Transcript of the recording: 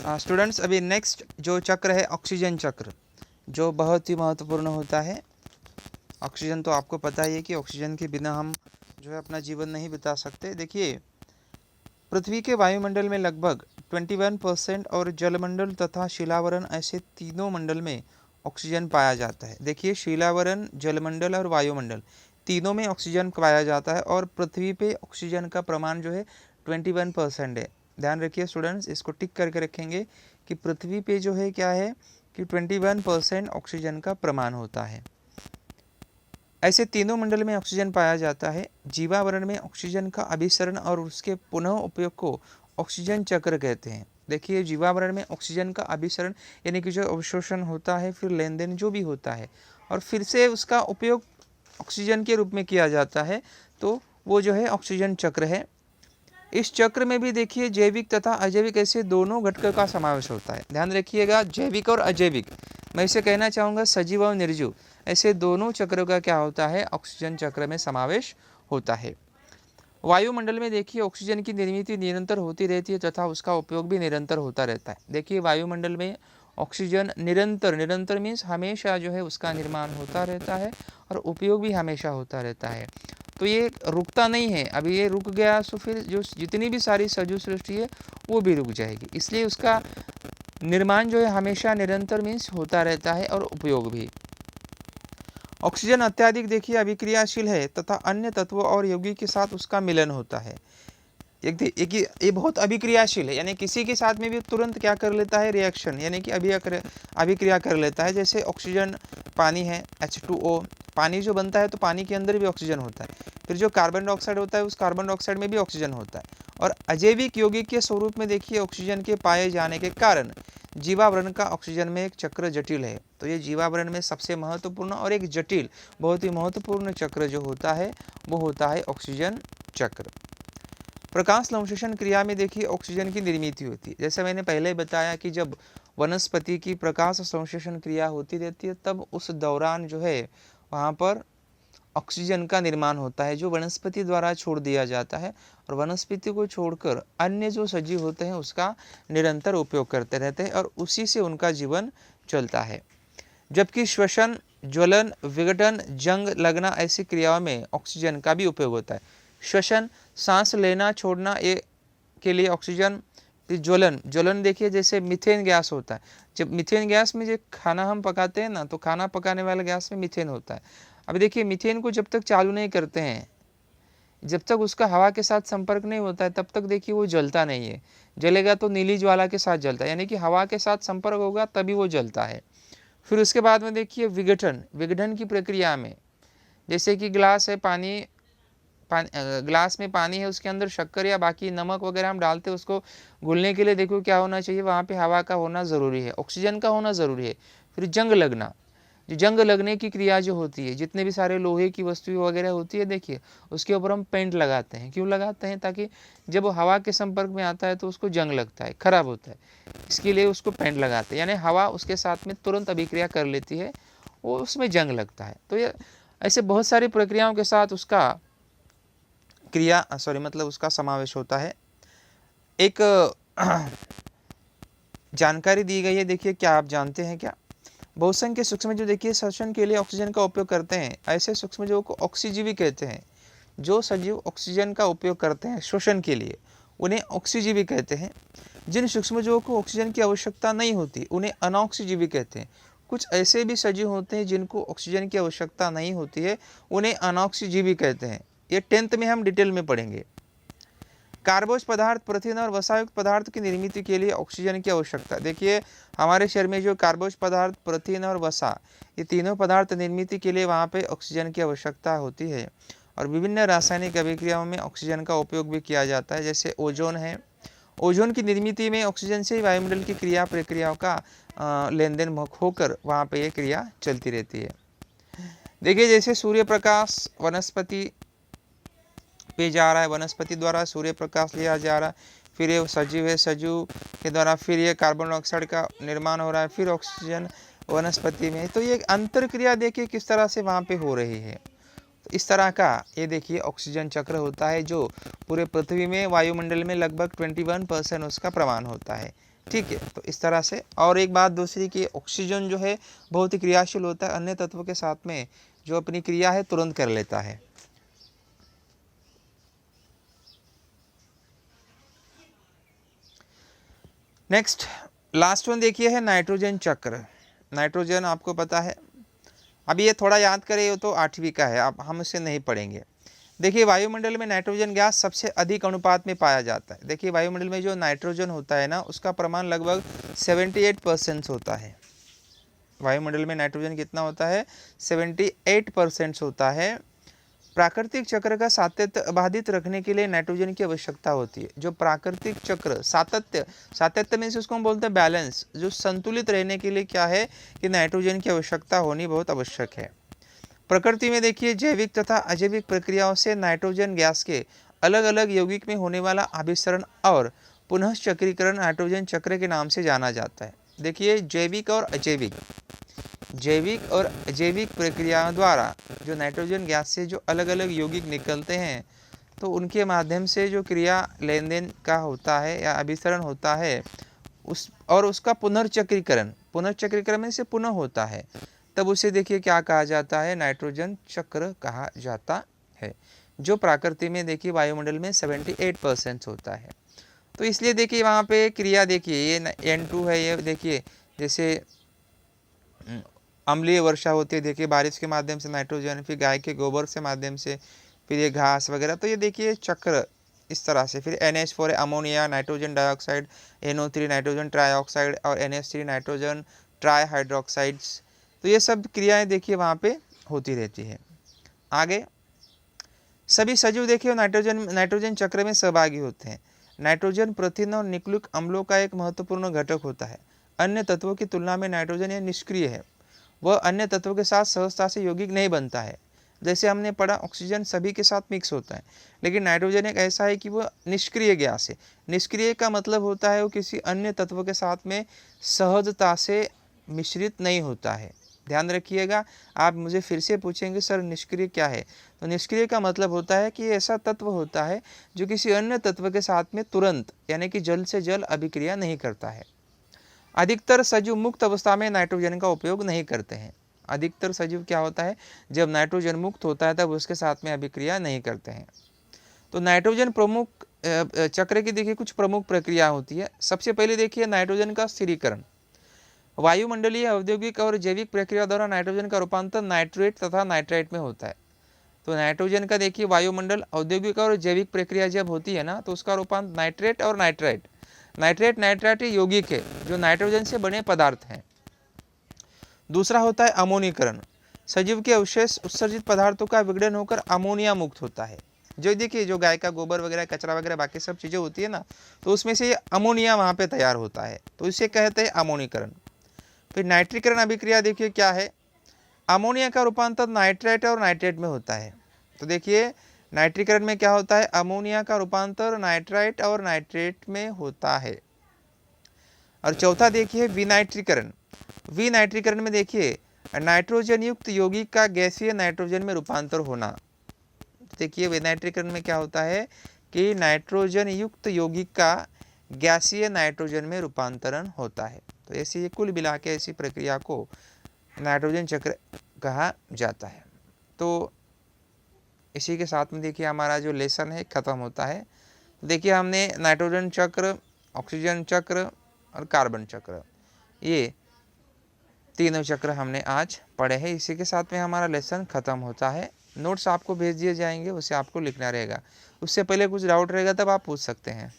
Students, अभी next जो चक्र है ऑक्सीजन चक्र, जो बहुत ही महत्वपूर्ण होता है। ऑक्सीजन तो आपको पता ही है कि ऑक्सीजन के बिना हम जो है अपना जीवन नहीं बिता सकते। देखिए, पृथ्वी के वायुमंडल में लगभग 21% और जलमंडल तथा शिलावरण ऐसे तीनों मंडल में ऑक्सीजन पाया जाता है। देखिए, शिलावरण, जलमंडल और वायुमंडल तीनों में ऑक्सीजन पाया जाता है और पृथ्वी पे ऑक्सीजन का प्रमाण जो है 21% है। ध्यान रखिए स्टूडेंट्स, इसको टिक करके रखेंगे कि पृथ्वी पे जो है क्या है कि 21% ऑक्सीजन का प्रमाण होता है। ऐसे तीनों मंडल में ऑक्सीजन पाया जाता है। जीवावरण में ऑक्सीजन का अभिसरण और उसके पुनः उपयोग को ऑक्सीजन चक्र कहते हैं। देखिए, जीवावरण में ऑक्सीजन का अभिसरण यानी कि जो अवशोषण होता है, फिर लेन देन जो भी होता है और फिर से उसका उपयोग ऑक्सीजन के रूप में किया जाता है, तो वो जो है ऑक्सीजन चक्र है। इस चक्र में भी देखिए जैविक तथा अजैविक ऐसे दोनों घटकों का समावेश होता है। ध्यान रखिएगा, जैविक और अजैविक, मैं इसे कहना चाहूँगा सजीव और निर्जीव, ऐसे दोनों चक्रों का क्या होता है, ऑक्सीजन चक्र में समावेश होता है। वायुमंडल में देखिए ऑक्सीजन की निर्मित निरंतर होती रहती है तथा उसका उपयोग भी निरंतर होता रहता है। देखिए, वायुमंडल में ऑक्सीजन निरंतर मीन्स हमेशा जो है उसका निर्माण होता रहता है और उपयोग भी हमेशा होता रहता है। तो ये रुकता नहीं है। अभी ये रुक गया तो फिर जो जितनी भी सारी सजीव सृष्टि है वो भी रुक जाएगी। इसलिए उसका निर्माण जो है हमेशा निरंतर मीन्स होता रहता है और उपयोग भी। ऑक्सीजन अत्यधिक देखिए अभिक्रियाशील है तथा अन्य तत्वों और यौगिक के साथ उसका मिलन होता है। एक ये बहुत अभिक्रियाशील है, यानी किसी के साथ में भी तुरंत क्या कर लेता है, रिएक्शन यानी कि अभिक्रिया कर लेता है। जैसे ऑक्सीजन पानी है, H2O, पानी जो बनता है तो पानी के अंदर भी ऑक्सीजन होता है। फिर जो कार्बन डाइऑक्साइड होता है उस कार्बन डाइऑक्साइड में भी ऑक्सीजन होता है। और अजैविक यौगिक के स्वरूप में देखिए ऑक्सीजन के पाए जाने के कारण जीवावरण का ऑक्सीजन में एक चक्र जटिल है। तो ये जीवावरण में सबसे महत्वपूर्ण और एक जटिल, बहुत ही महत्वपूर्ण चक्र जो होता है वो होता है ऑक्सीजन चक्र। प्रकाश संश्लेषण क्रिया में देखिए ऑक्सीजन की निर्मित होती है। जैसे मैंने पहले बताया कि जब वनस्पति की प्रकाश संश्लेषण क्रिया होती रहती है तब उस दौरान जो है वहाँ पर ऑक्सीजन का निर्माण होता है, जो वनस्पति द्वारा छोड़ दिया जाता है और वनस्पति को छोड़कर अन्य जो सजीव होते हैं उसका निरंतर उपयोग करते रहते हैं और उसी से उनका जीवन चलता है। जबकि श्वसन, ज्वलन, विघटन, जंग लगना ऐसी क्रियाओं में ऑक्सीजन का भी उपयोग होता है। श्वसन, सांस लेना छोड़ना, ये के लिए ऑक्सीजन। ज्वलन देखिए जैसे मीथेन गैस होता है। जब मीथेन गैस में जो खाना हम पकाते हैं ना, तो खाना पकाने वाले गैस में मीथेन होता है। अब देखिए, मीथेन को जब तक चालू नहीं करते हैं, जब तक उसका हवा के साथ संपर्क नहीं होता है तब तक देखिए वो जलता नहीं है। जलेगा तो नीली ज्वाला के साथ जलता है, यानी कि हवा के साथ संपर्क होगा तभी वो जलता है। फिर उसके बाद में देखिए विघटन की प्रक्रिया में, जैसे कि ग्लास में पानी है, उसके अंदर शक्कर या बाकी नमक वगैरह हम डालते हैं, उसको घुलने के लिए देखो क्या होना चाहिए, वहाँ पे हवा का होना ज़रूरी है, ऑक्सीजन का होना ज़रूरी है। फिर जंग लगना, जंग लगने की क्रिया जो होती है, जितने भी सारे लोहे की वस्तुएं वगैरह होती है देखिए उसके ऊपर हम पेंट लगाते हैं। क्यों लगाते हैं? ताकि जब वो हवा के संपर्क में आता है तो उसको जंग लगता है, खराब होता है, इसके लिए उसको पेंट लगाते हैं। यानी हवा उसके साथ में तुरंत अभिक्रिया कर लेती है, वो उसमें जंग लगता है। तो ये ऐसे बहुत सारी प्रक्रियाओं के साथ उसका उसका समावेश होता है। एक जानकारी दी गई है, देखिए क्या आप जानते हैं क्या? बहुसंख्य सूक्ष्मजीव देखिए श्वसन के लिए ऑक्सीजन का उपयोग करते हैं। ऐसे सूक्ष्मजीवों को ऑक्सीजीवी कहते हैं। जो सजीव ऑक्सीजन का उपयोग करते हैं श्वसन के लिए उन्हें ऑक्सीजीवी कहते हैं। जिन सूक्ष्मजीवों को ऑक्सीजन की आवश्यकता नहीं होती उन्हें अनऑक्सीजीवी कहते हैं। कुछ ऐसे भी सजीव होते हैं जिनको ऑक्सीजन की आवश्यकता नहीं होती है, उन्हें अनऑक्सीजीवी कहते हैं। ये 10th में हम डिटेल में पढ़ेंगे। कार्बोज पदार्थ, प्रोटीन और वसायुक्त पदार्थ की निर्मित के लिए ऑक्सीजन की आवश्यकता। देखिए, हमारे शरीर में जो कार्बोज पदार्थ, प्रोटीन और वसा, ये तीनों पदार्थ निर्मित के लिए वहाँ पे ऑक्सीजन की आवश्यकता होती है। और विभिन्न रासायनिक अभिक्रियाओं में ऑक्सीजन का उपयोग भी किया जाता है। जैसे ओजोन है, ओजोन की निर्मित में ऑक्सीजन से वायुमंडल की क्रिया प्रक्रियाओं का लेन देन होकर वहाँ पे ये क्रिया चलती रहती है। देखिए, जैसे सूर्य प्रकाश वनस्पति पे जा रहा है, वनस्पति द्वारा सूर्य प्रकाश लिया जा रहा है, फिर ये सजीव है, सजीव के द्वारा फिर ये कार्बन डाइऑक्साइड का निर्माण हो रहा है, फिर ऑक्सीजन वनस्पति में। तो ये अंतर क्रिया देखिए किस तरह से वहाँ पे हो रही है। तो इस तरह का ये देखिए ऑक्सीजन चक्र होता है जो पूरे पृथ्वी में वायुमंडल में लगभग 21% उसका प्रमाण होता है। ठीक है। तो इस तरह से, और एक बात दूसरी कि ऑक्सीजन जो है बहुत ही क्रियाशील होता है, अन्य तत्वों के साथ में जो अपनी क्रिया है तुरंत कर लेता है। नेक्स्ट लास्ट वन देखिए है नाइट्रोजन चक्र। नाइट्रोजन आपको पता है, अभी ये थोड़ा याद करें, ये तो 8वीं का है, अब हम इसे नहीं पढ़ेंगे। देखिए वायुमंडल में नाइट्रोजन गैस सबसे अधिक अनुपात में पाया जाता है। देखिए वायुमंडल में जो नाइट्रोजन होता है ना, उसका प्रमाण लगभग 78% होता है। वायुमंडल में नाइट्रोजन कितना होता है? 78% होता है। प्राकृतिक चक्र का सातत्य बाधित रखने के लिए नाइट्रोजन की आवश्यकता होती है। जो प्राकृतिक चक्र सातत्य में से उसको हम बोलते हैं बैलेंस, जो संतुलित रहने के लिए क्या है कि नाइट्रोजन की आवश्यकता होनी बहुत आवश्यक है। प्रकृति में देखिए जैविक तथा अजैविक प्रक्रियाओं से नाइट्रोजन गैस के अलग अलग यौगिक में होने वाला अभिसरण और पुनः चक्रीकरण नाइट्रोजन चक्र के नाम से जाना जाता है। देखिए जैविक और अजैविक प्रक्रियाओं द्वारा जो नाइट्रोजन गैस से जो अलग अलग यौगिक निकलते हैं, तो उनके माध्यम से जो क्रिया लेन देन का होता है या अभिसरण होता है उसका पुनर्चक्रीकरण में से पुनः होता है, तब उसे देखिए क्या कहा जाता है? नाइट्रोजन चक्र कहा जाता है। जो प्रकृति में देखिए वायुमंडल में 78% होता है। तो इसलिए देखिए वहाँ पे क्रिया देखिए ये N2 है, ये देखिए जैसे अम्लीय वर्षा होती है, देखिए बारिश के माध्यम से नाइट्रोजन, फिर गाय के गोबर से माध्यम से, फिर ये घास वगैरह, तो ये देखिए चक्र इस तरह से। फिर NH4 ammonia, nitrogen dioxide, NO3 nitrogen trioxide और NH3 नाइट्रोजन ट्राइहाइड्रोक्साइड्स, तो ये सब क्रियाएं देखिए वहाँ पे होती रहती है। आगे सभी सजीव देखिए नाइट्रोजन चक्र में सहभागी होते हैं। नाइट्रोजन प्रोटीन और न्यूक्लिक अम्लों का एक महत्वपूर्ण घटक होता है। अन्य तत्वों की तुलना में नाइट्रोजन यह निष्क्रिय है, वह अन्य तत्वों के साथ सहजता से यौगिक नहीं बनता है। जैसे हमने पढ़ा ऑक्सीजन सभी के साथ मिक्स होता है, लेकिन नाइट्रोजन एक ऐसा है कि वह निष्क्रिय गैस है। निष्क्रिय का मतलब होता है वो किसी अन्य तत्व के साथ में सहजता से मिश्रित नहीं होता है। ध्यान रखिएगा, आप मुझे फिर से पूछेंगे सर निष्क्रिय क्या है, तो निष्क्रिय का मतलब होता है कि ऐसा तत्व होता है जो किसी अन्य तत्व के साथ में तुरंत यानी कि जल से जल अभिक्रिया नहीं करता है। अधिकतर सजीव मुक्त अवस्था में नाइट्रोजन का उपयोग नहीं करते हैं। अधिकतर सजीव क्या होता है, जब नाइट्रोजन मुक्त होता है तब उसके साथ में अभिक्रिया नहीं करते हैं। तो नाइट्रोजन प्रमुख चक्र की देखिए कुछ प्रमुख प्रक्रिया होती है। सबसे पहले देखिए नाइट्रोजन का स्थिरीकरण। वायुमंडलीय, औद्योगिक और जैविक प्रक्रिया द्वारा नाइट्रोजन का रूपांतर नाइट्रेट तथा नाइट्राइट में होता है। तो नाइट्रोजन का देखिए वायुमंडल, औद्योगिक और जैविक प्रक्रिया जब होती है ना, तो उसका रूपांतर नाइट्रेट और नाइट्राइट। नाइट्राइट यौगिक है जो नाइट्रोजन से बने पदार्थ हैं। दूसरा होता है अमोनीकरण। सजीव के अवशेष उत्सर्जित पदार्थों का विघटन होकर अमोनिया मुक्त होता है। जो देखिए जो गाय का गोबर वगैरह, कचरा वगैरह, बाकी सब चीज़ें होती है ना, तो उसमें से अमोनिया वहाँ पे तैयार होता है, तो इसे कहते हैं अमोनीकरण। फिर नाइट्रीकरण अभिक्रिया देखिए क्या है, अमोनिया का रूपांतर नाइट्रेट और नाइट्रेट में होता है। तो देखिए नाइट्रीकरण में क्या होता है, अमोनिया का रूपांतर नाइट्राइट और नाइट्रेट में होता है। और चौथा देखिए विनाइट्रीकरण। विनाइट्रीकरण में देखिए नाइट्रोजन युक्त यौगिक का गैसीय नाइट्रोजन में रूपांतर होना। देखिए विनाइट्रीकरण में क्या होता है कि नाइट्रोजन युक्त यौगिक का गैसीय नाइट्रोजन में रूपांतरण होता है। तो ऐसी कुल मिला के ऐसी प्रक्रिया को नाइट्रोजन चक्र कहा जाता है। तो इसी के साथ में देखिए हमारा जो लेसन है ख़त्म होता है। देखिए हमने नाइट्रोजन चक्र, ऑक्सीजन चक्र और कार्बन चक्र, ये तीनों चक्र हमने आज पढ़े हैं। इसी के साथ में हमारा लेसन ख़त्म होता है। नोट्स आपको भेज दिए जाएंगे, उसे आपको लिखना रहेगा। उससे पहले कुछ डाउट रहेगा तब आप पूछ सकते हैं।